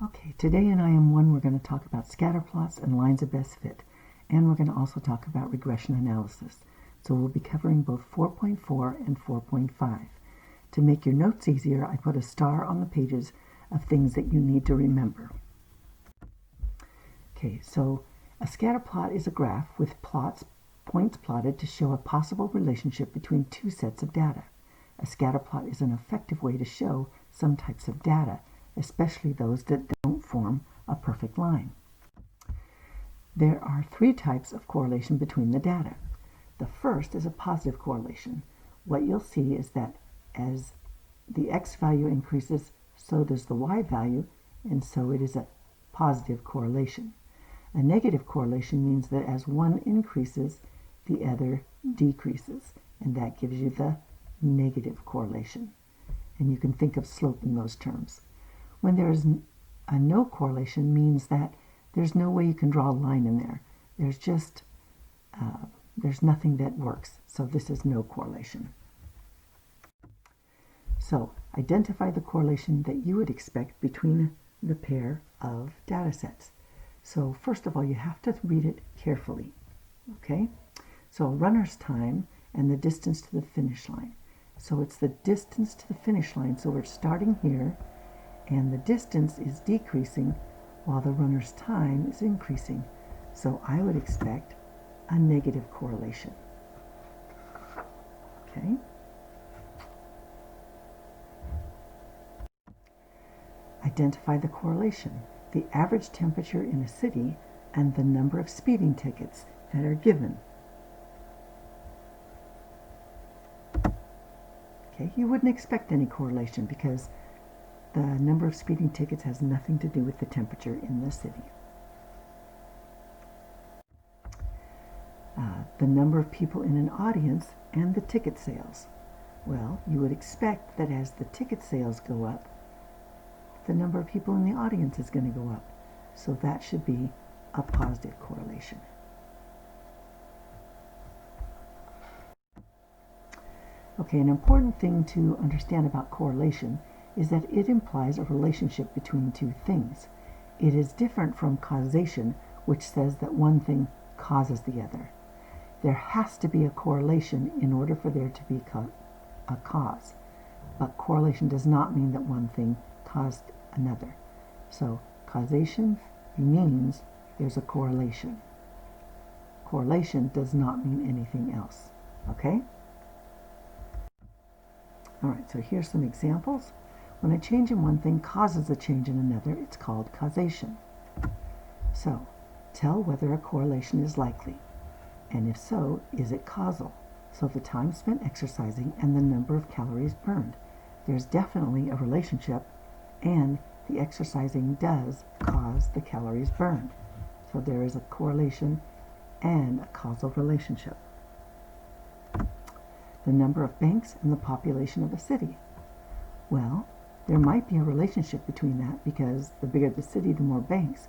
Okay, today in IM1 we're going to talk about scatter plots and lines of best fit, and we're going to also talk about regression analysis. So we'll be covering both 4.4 and 4.5. To make your notes easier, I put a star on the pages of things that you need to remember. Okay, so a scatter plot is a graph with points plotted to show a possible relationship between two sets of data. A scatter plot is an effective way to show some types of data, especially those that don't form a perfect line. There are three types of correlation between the data. The first is a positive correlation. What you'll see is that as the x value increases, so does the y value, and so it is a positive correlation. A negative correlation means that as one increases, the other decreases, and that gives you the negative correlation. And you can think of slope in those terms. When there is a no correlation means that there's no way you can draw a line in there. There's just, there's nothing that works. So this is no correlation. So identify the correlation that you would expect between the pair of data sets. So first of all, you have to read it carefully. Okay? So runner's time and the distance to the finish line. So it's the distance to the finish line. So we're starting here, and the distance is decreasing while the runner's time is increasing. So I would expect a negative correlation. Okay? Identify the correlation, the average temperature in a city and the number of speeding tickets that are given. Okay, you wouldn't expect any correlation because the number of speeding tickets has nothing to do with the temperature in the city. The number of people in an audience and the ticket sales. Well, you would expect that as the ticket sales go up, the number of people in the audience is going to go up. So that should be a positive correlation. Okay, an important thing to understand about correlation is that it implies a relationship between two things. It is different from causation, which says that one thing causes the other. There has to be a correlation in order for there to be a cause. But correlation does not mean that one thing caused another. So causation means there's a correlation. Correlation does not mean anything else. Okay? Alright, so here's some examples. When a change in one thing causes a change in another, it's called causation. So, tell whether a correlation is likely. And if so, is it causal? So the time spent exercising and the number of calories burned. There's definitely a relationship, and the exercising does cause the calories burned. So there is a correlation and a causal relationship. The number of banks and the population of a city. Well, there might be a relationship between that because the bigger the city, the more banks.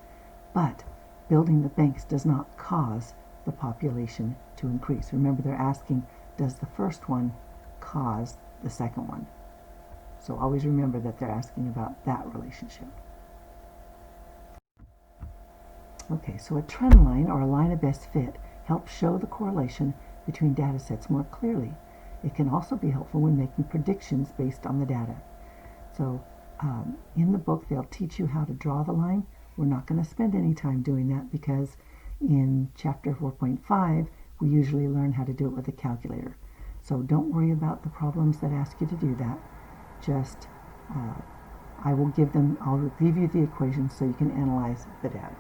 But building the banks does not cause the population to increase. Remember, they're asking, does the first one cause the second one? So always remember that they're asking about that relationship. Okay, so a trend line or a line of best fit helps show the correlation between data sets more clearly. It can also be helpful when making predictions based on the data. So in the book, they'll teach you how to draw the line. We're not going to spend any time doing that because in chapter 4.5, we usually learn how to do it with a calculator. So don't worry about the problems that ask you to do that. Just, I'll give you the equations so you can analyze the data.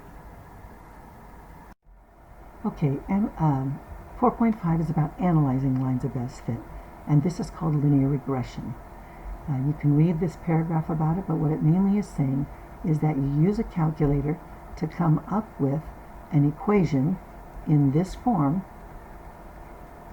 Okay, and 4.5 is about analyzing lines of best fit, and this is called linear regression. You can read this paragraph about it, but what it mainly is saying is that you use a calculator to come up with an equation in this form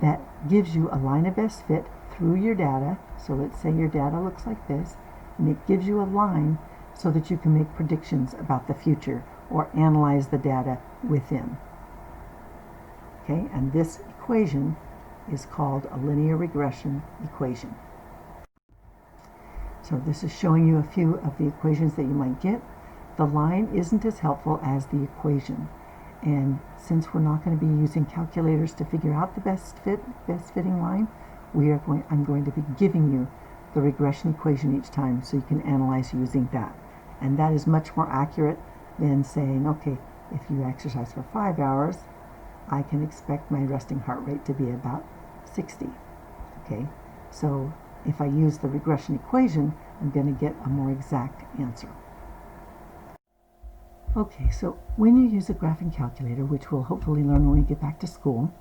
that gives you a line of best fit through your data. So let's say your data looks like this, and it gives you a line so that you can make predictions about the future or analyze the data within. Okay, and this equation is called a linear regression equation. So this is showing you a few of the equations that you might get. The line isn't as helpful as the equation. And since we're not going to be using calculators to figure out the best fitting line, I'm going to be giving you the regression equation each time so you can analyze using that. And that is much more accurate than saying, okay, if you exercise for 5 hours, I can expect my resting heart rate to be about 60. Okay, so if I use the regression equation, I'm going to get a more exact answer. Okay, so when you use a graphing calculator, which we'll hopefully learn when we get back to school,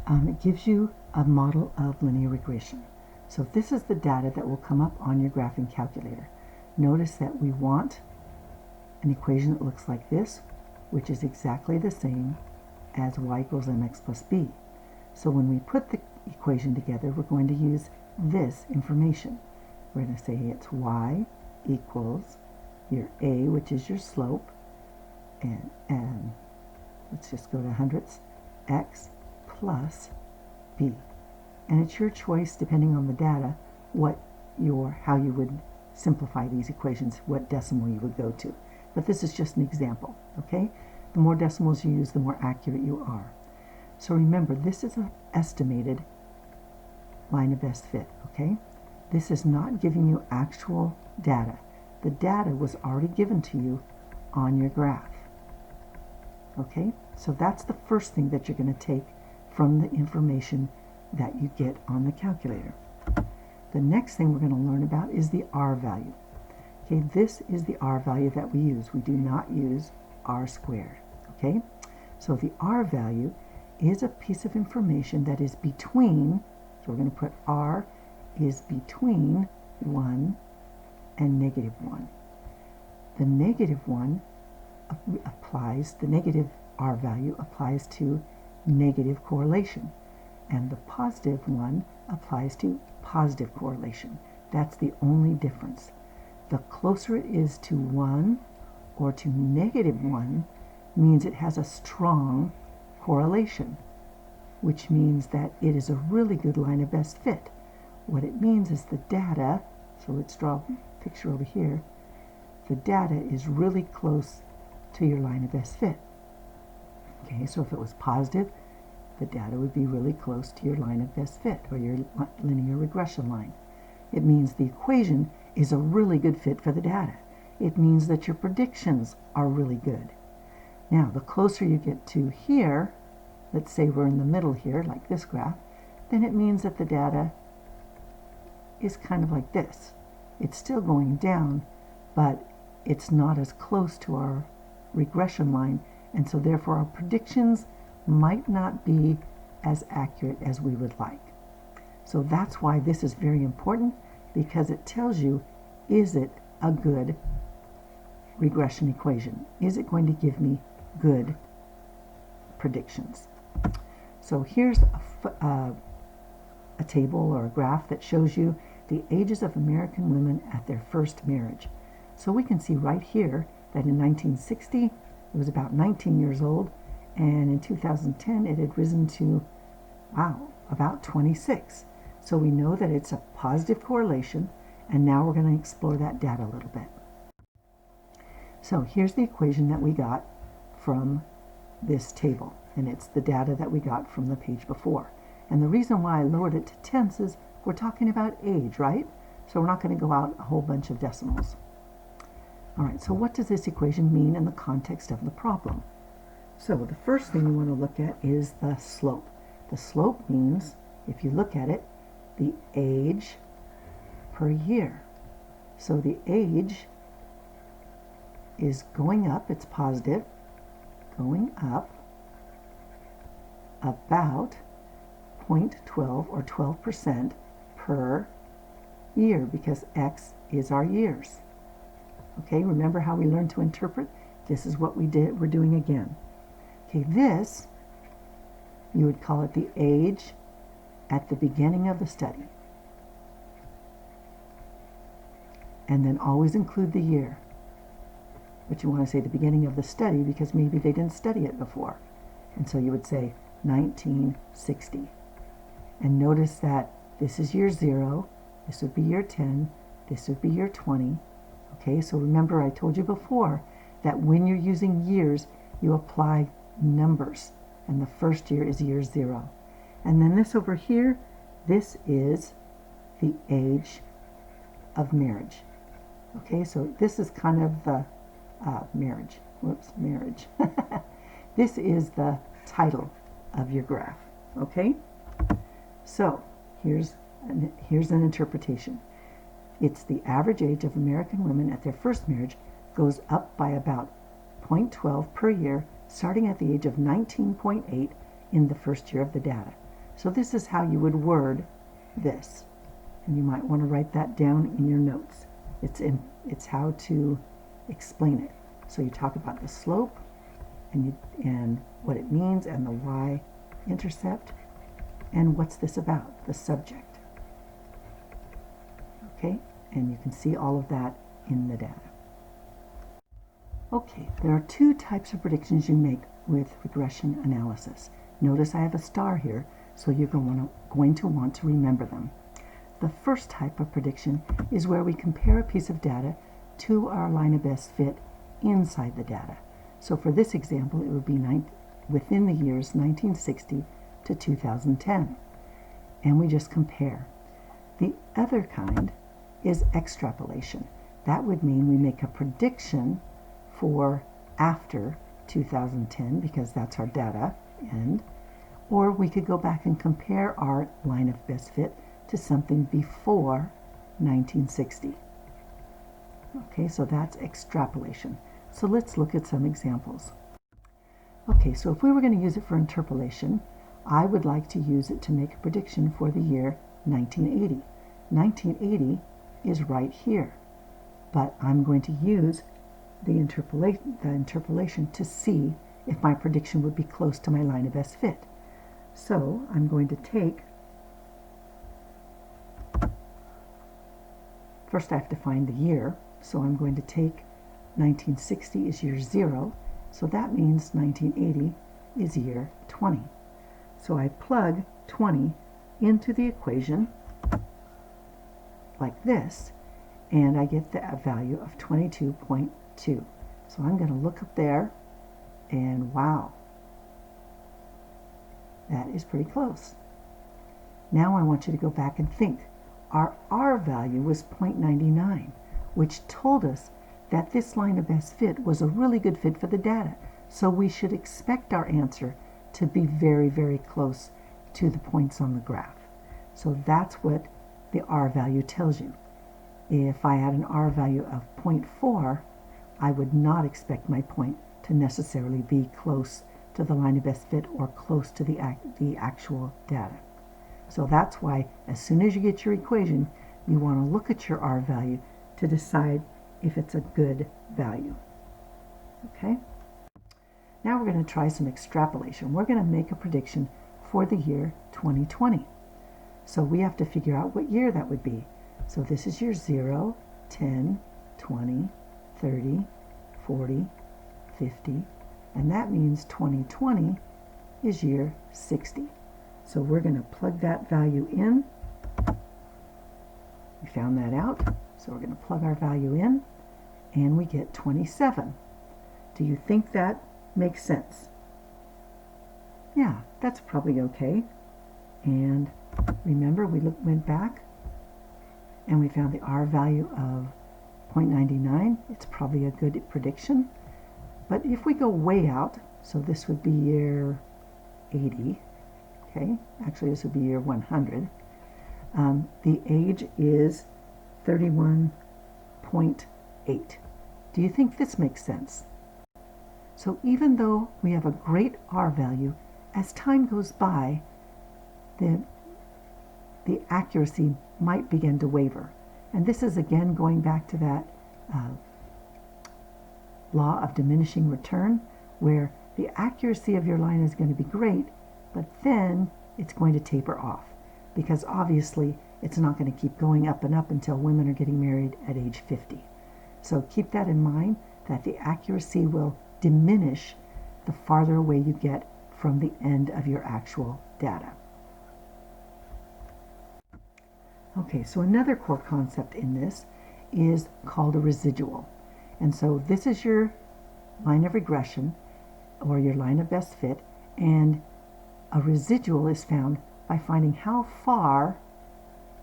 it gives you a model of linear regression. So this is the data that will come up on your graphing calculator. Notice that we want an equation that looks like this, which is exactly the same as y equals mx plus b. So when we put the equation together, we're going to use this information. We're going to say it's y equals your a, which is your slope, and let's just go to hundredths, x plus b. And it's your choice, depending on the data, how you would simplify these equations, what decimal you would go to. But this is just an example, okay? The more decimals you use, the more accurate you are. So remember, this is an estimated line of best fit, okay? This is not giving you actual data. The data was already given to you on your graph, okay? So that's the first thing that you're going to take from the information that you get on the calculator. The next thing we're going to learn about is the R value. Okay, this is the R value that we use. We do not use R squared, okay? So the R value is a piece of information that is between, so we're going to put R is between 1 and negative 1. The negative 1 applies, the negative R value applies to negative correlation, and the positive one applies to positive correlation. That's the only difference. The closer it is to 1 or to negative 1 means it has a strong correlation, which means that it is a really good line of best fit. What it means is the data, so let's draw a picture over here, the data is really close to your line of best fit. Okay, so if it was positive, the data would be really close to your line of best fit, or your linear regression line. It means the equation is a really good fit for the data. It means that your predictions are really good. Now, the closer you get to here, let's say we're in the middle here, like this graph, then it means that the data is kind of like this. It's still going down, but it's not as close to our regression line, and so therefore our predictions might not be as accurate as we would like. So that's why this is very important, because it tells you, is it a good regression equation? Is it going to give me good predictions? So here's a table or a graph that shows you the ages of American women at their first marriage. So we can see right here that in 1960 it was about 19 years old, and in 2010 it had risen to, wow, about 26. So we know that it's a positive correlation, and now we're going to explore that data a little bit. So here's the equation that we got from this table, and it's the data that we got from the page before. And the reason why I lowered it to tenths is we're talking about age, right? So we're not going to go out a whole bunch of decimals. All right, so what does this equation mean in the context of the problem? So the first thing we want to look at is the slope. The slope means, if you look at it, the age per year. So the age is going up, it's positive, going up about 0.12 or 12% per year, because X is our years. Okay, remember how we learned to interpret? This is what we're doing again. Okay, this, you would call it the age at the beginning of the study. And then always include the year. But you want to say the beginning of the study because maybe they didn't study it before. And so you would say 1960. And notice that this is year 0, this would be year 10, this would be year 20. Okay, so remember I told you before that when you're using years, you apply numbers, and the first year is year 0. And then this over here, this is the age of marriage. Okay, so this is kind of the marriage. This is the title of your graph. Okay, so here's an interpretation. It's the average age of American women at their first marriage goes up by about 0.12 per year, starting at the age of 19.8 in the first year of the data. So this is how you would word this, and you might want to write that down in your notes. It's how to explain it. So you talk about the slope and what it means, and the y-intercept, and what's this about, the subject. Okay, and you can see all of that in the data. Okay, there are 2 types of predictions you make with regression analysis. Notice I have a star here, so you're going to want to remember them. The first type of prediction is where we compare a piece of data to our line of best fit inside the data. So for this example, it would be within the years 1960 to 2010. And we just compare. The other kind is extrapolation. That would mean we make a prediction for after 2010, because that's our data end, or we could go back and compare our line of best fit to something before 1960. Okay, so that's extrapolation. So let's look at some examples. Okay, so if we were going to use it for interpolation, I would like to use it to make a prediction for the year 1980. 1980 is right here, but I'm going to use the interpolation to see if my prediction would be close to my line of best fit. So I'm going to take, first I have to find the year, so I'm going to take 1960 is year 0, so that means 1980 is year 20. So I plug 20 into the equation like this, and I get the value of 22.2. So I'm going to look up there, and wow, that is pretty close. Now I want you to go back and think. Our R value was 0.99, which told us that this line of best fit was a really good fit for the data. So we should expect our answer to be very, very close to the points on the graph. So that's what the R value tells you. If I had an R value of 0.4, I would not expect my point to necessarily be close to the line of best fit or close to the actual data. So that's why as soon as you get your equation, you want to look at your R value to decide if it's a good value. Okay? Now we're going to try some extrapolation. We're going to make a prediction for the year 2020. So we have to figure out what year that would be. So this is year 0, 10, 20, 30, 40, 50, and that means 2020 is year 60. So we're going to plug that value in. We found that out. So we're going to plug our value in, and we get 27. Do you think that makes sense? Yeah, that's probably okay. And remember, we went back and we found the R value of 0.99. It's probably a good prediction. But if we go way out, so this would be year 80, okay, actually this would be year 100, the age is 31.8. Do you think this makes sense? So even though we have a great R value, as time goes by, the accuracy might begin to waver. And this is again going back to that law of diminishing return, where the accuracy of your line is going to be great, but then it's going to taper off, because obviously it's not going to keep going up and up until women are getting married at age 50. So keep that in mind, that the accuracy will diminish the farther away you get from the end of your actual data. Okay, so another core concept in this is called a residual. And so this is your line of regression, or your line of best fit, and a residual is found by finding how far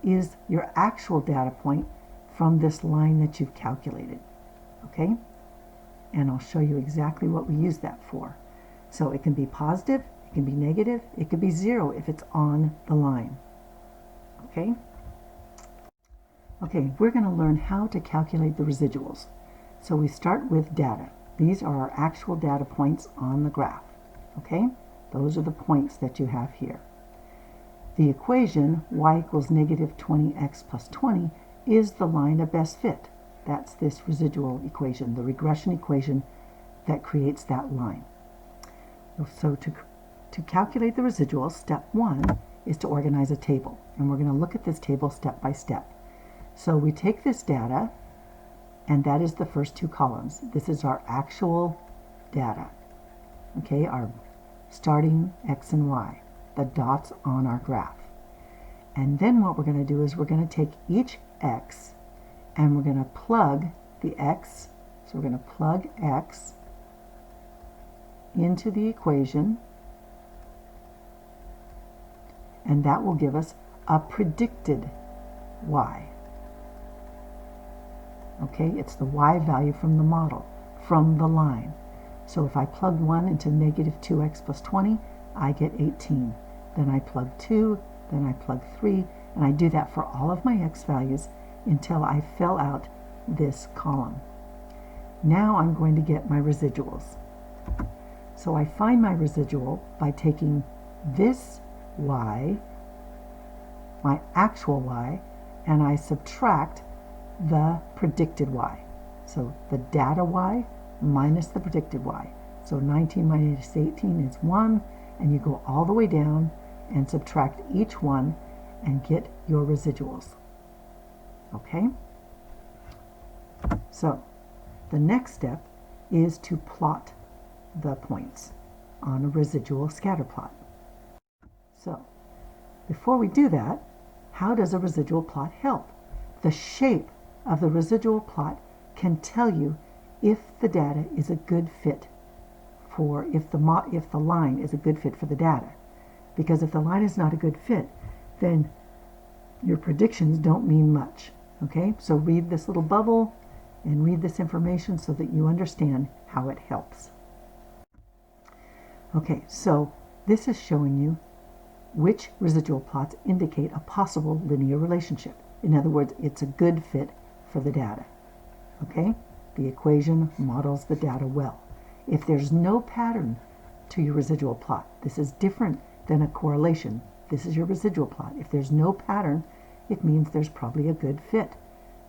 is your actual data point from this line that you've calculated. Okay? And I'll show you exactly what we use that for. So it can be positive, it can be negative, it could be 0 if it's on the line. Okay? Okay, we're going to learn how to calculate the residuals. So we start with data. These are our actual data points on the graph. Okay? Those are the points that you have here. The equation y equals negative 20x plus 20 is the line of best fit. That's this residual equation, the regression equation that creates that line. So to calculate the residuals, step 1 is to organize a table. And we're going to look at this table step by step. So we take this data, and that is the first 2 columns. This is our actual data. Okay, our starting x and y, the dots on our graph. And then what we're going to do is we're going to take each x and we're going to plug the x. So we're going to plug x into the equation, and that will give us a predicted y. Okay, it's the y value from the model, from the line. So if I plug 1 into negative 2x plus 20, I get 18. Then I plug 2, then I plug 3, and I do that for all of my x values until I fill out this column. Now I'm going to get my residuals. So I find my residual by taking this y, my actual y, and I subtract the predicted y. So the data y minus the predicted y. So 19 minus 18 is 1, and you go all the way down and subtract each one and get your residuals. Okay? So the next step is to plot the points on a residual scatter plot. So before we do that, how does a residual plot help? The shape of the residual plot can tell you if the data is a good fit for, if the line is a good fit for the data. Because if the line is not a good fit, then your predictions don't mean much. Okay, so read this little bubble and read this information so that you understand how it helps. Okay, so this is showing you which residual plots indicate a possible linear relationship. In other words, it's a good fit for the data. Okay, the equation models the data well. If there's no pattern to your residual plot, this is different than a correlation. This is your residual plot. If there's no pattern, it means there's probably a good fit.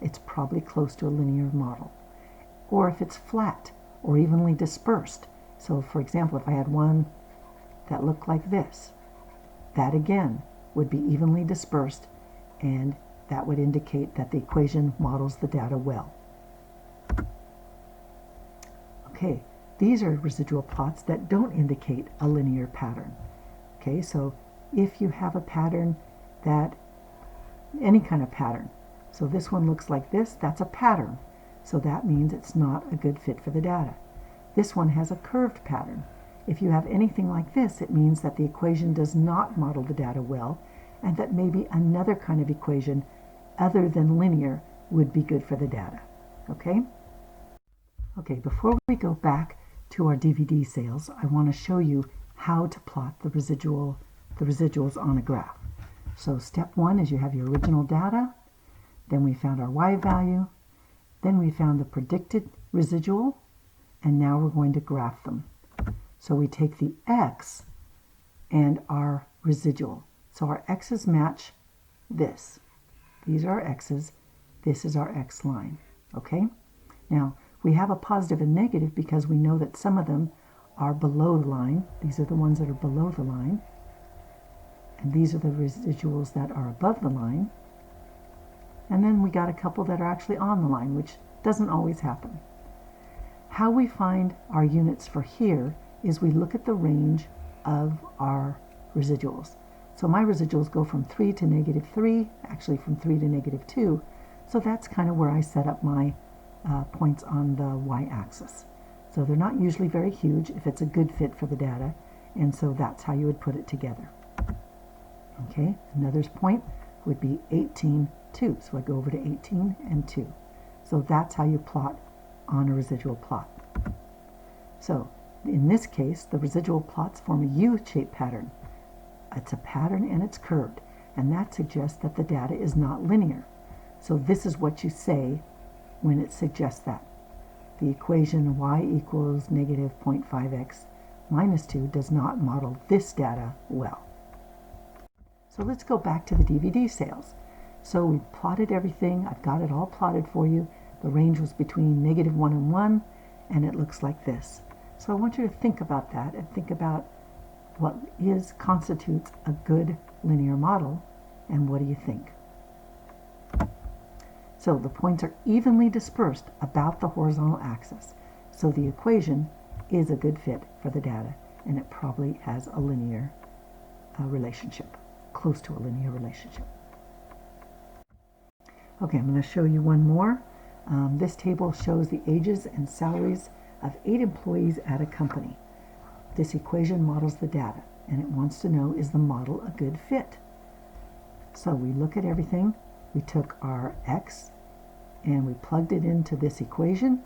It's probably close to a linear model. Or if it's flat or evenly dispersed. So for example, if I had one that looked like this, that again would be evenly dispersed, and that would indicate that the equation models the data well. Okay, these are residual plots that don't indicate a linear pattern. Okay, so if you have a pattern that, any kind of pattern, so this one looks like this, that's a pattern. So that means it's not a good fit for the data. This one has a curved pattern. If you have anything like this, it means that the equation does not model the data well, and that maybe another kind of equation other than linear would be good for the data. Okay? Okay, before we go back to our DVD sales, I want to show you how to plot the residuals on a graph. So step 1 is you have your original data, then we found our y value, then we found the predicted residual, and now we're going to graph them. So we take the x and our residual. So our x's match this. These are our x's. This is our x line. Okay? Now, we have a positive and negative because we know that some of them are below the line. These are the ones that are below the line. And these are the residuals that are above the line. And then we got a couple that are actually on the line, which doesn't always happen. How we find our units for here is we look at the range of our residuals. So my residuals go from 3 to negative 3, actually from 3 to negative 2. So that's kind of where I set up my points on the y-axis. So they're not usually very huge if it's a good fit for the data, and so that's how you would put it together. Okay, another point would be 18, 2. So I go over to 18 and 2. So that's how you plot on a residual plot. So in this case, the residual plots form a U-shaped pattern. It's a pattern and it's curved, and that suggests that the data is not linear. So this is what you say when it suggests that. The equation y equals negative 0.5x minus 2 does not model this data well. So let's go back to the DVD sales. So we plotted everything. I've got it all plotted for you. The range was between negative 1 and 1, and it looks like this. So I want you to think about that and think about what constitutes a good linear model, and what do you think? So the points are evenly dispersed about the horizontal axis. So the equation is a good fit for the data, and it probably has a linear relationship, close to a linear relationship. Okay, I'm going to show you one more. This table shows the ages and salaries of 8 employees at a company. This equation models the data, and it wants to know, is the model a good fit? So we look at everything. We took our x and we plugged it into this equation,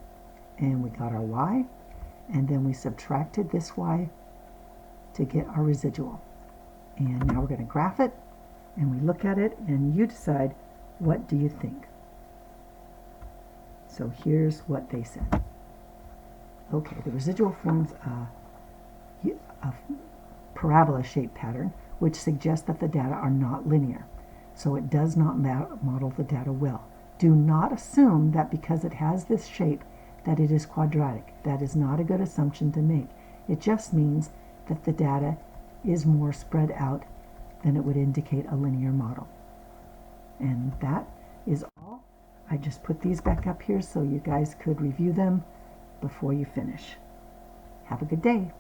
and we got our y, and then we subtracted this y to get our residual. And now we're going to graph it, and we look at it, and you decide, what do you think? So here's what they said. Okay, the residual forms a parabola-shaped pattern, which suggests that the data are not linear. So it does not model the data well. Do not assume that because it has this shape that it is quadratic. That is not a good assumption to make. It just means that the data is more spread out than it would indicate a linear model. And that is all. I just put these back up here so you guys could review them before you finish. Have a good day.